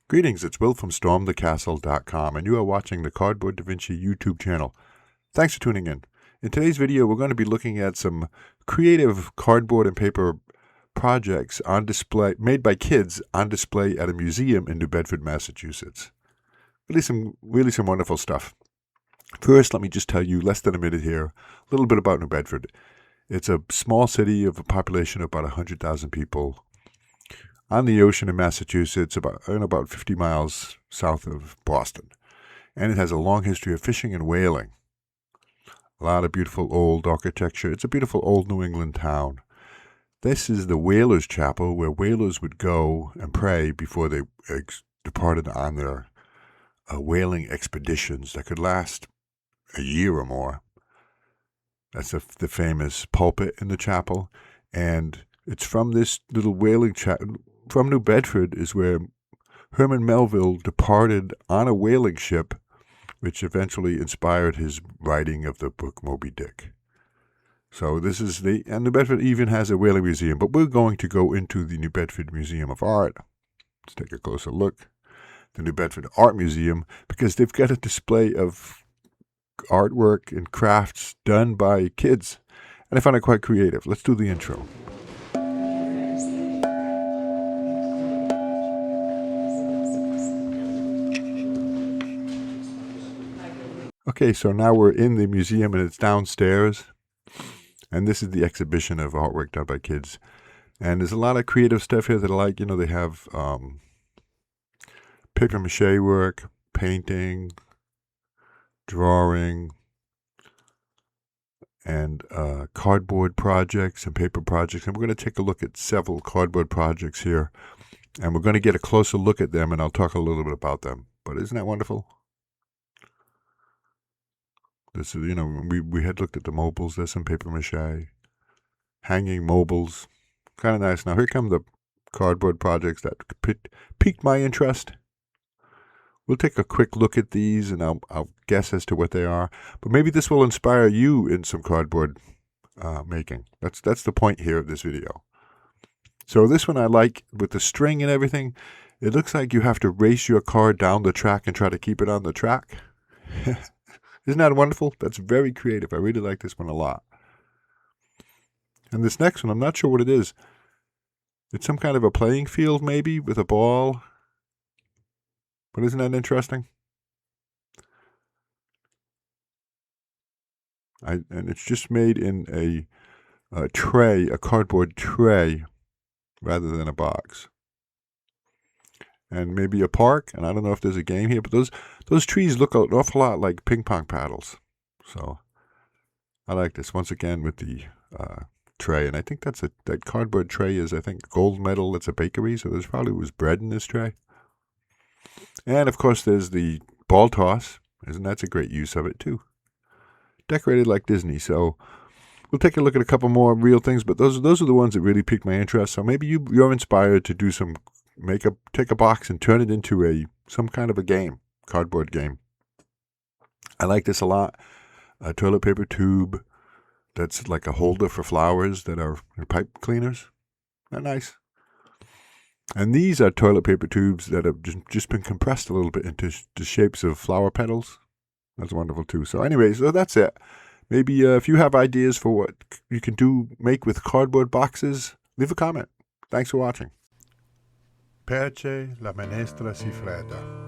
Greetings, it's Will from StormTheCastle.com, and you are watching the Cardboard Da Vinci YouTube channel. Thanks for tuning in. In today's video, we're going to be looking at some creative cardboard and paper projects on display, made by kids on display at a museum in New Bedford, Massachusetts. Really some wonderful stuff. First, let me just tell you, less than a minute here, a little bit about New Bedford. It's a small city of a population of about 100,000 people on the ocean in Massachusetts, about 50 miles south of Boston. And it has a long history of fishing and whaling. A lot of beautiful old architecture. It's a beautiful old New England town. This is the Whalers Chapel, where whalers would go and pray before they departed on their whaling expeditions that could last a year or more. That's the famous pulpit in the chapel. And it's from this little whaling chapel. From New Bedford is where Herman Melville departed on a whaling ship, which eventually inspired his writing of the book Moby Dick. So and New Bedford even has a whaling museum, but we're going to go into the New Bedford Museum of Art. Let's take a closer look. The New Bedford Art Museum, because they've got a display of artwork and crafts done by kids, and I found it quite creative. Let's do the intro. Okay, so now we're in the museum and it's downstairs. And this is the exhibition of artwork done by kids. And there's a lot of creative stuff here that I like. They have paper mache work, painting, drawing, and cardboard projects and paper projects. And we're going to take a look at several cardboard projects here. And we're going to get a closer look at them, and I'll talk a little bit about them. But isn't that wonderful? This is, we had looked at the mobiles. There's some paper mache, hanging mobiles. Kind of nice. Now here come the cardboard projects that piqued my interest. We'll take a quick look at these, and I'll guess as to what they are. But maybe this will inspire you in some cardboard making. That's the point here of this video. So this one I like, with the string and everything. It looks like you have to race your car down the track and try to keep it on the track. Isn't that wonderful? That's very creative. I really like this one a lot. And this next one, I'm not sure what it is. It's some kind of a playing field, maybe, with a ball. But isn't that interesting? And it's just made in a tray, a cardboard tray, rather than a box. And maybe a park, and I don't know if there's a game here, but those trees look an awful lot like ping pong paddles. So I like this. Once again with the tray, and I think that cardboard tray is, I think, gold medal. It's a bakery, so there's probably was bread in this tray. And of course there's the ball toss, that's a great use of it too. Decorated like Disney. So we'll take a look at a couple more real things, but those are the ones that really piqued my interest. So maybe you're inspired to do some. Take a box and turn it into some kind of a game, cardboard game. I like this a lot. A toilet paper tube that's like a holder for flowers that are pipe cleaners. They're nice. And these are toilet paper tubes that have just been compressed a little bit into the shapes of flower petals. That's wonderful too. So anyways, so that's it. Maybe if you have ideas for what you can make with cardboard boxes, leave a comment. Thanks for watching. Perché la minestra si fredda.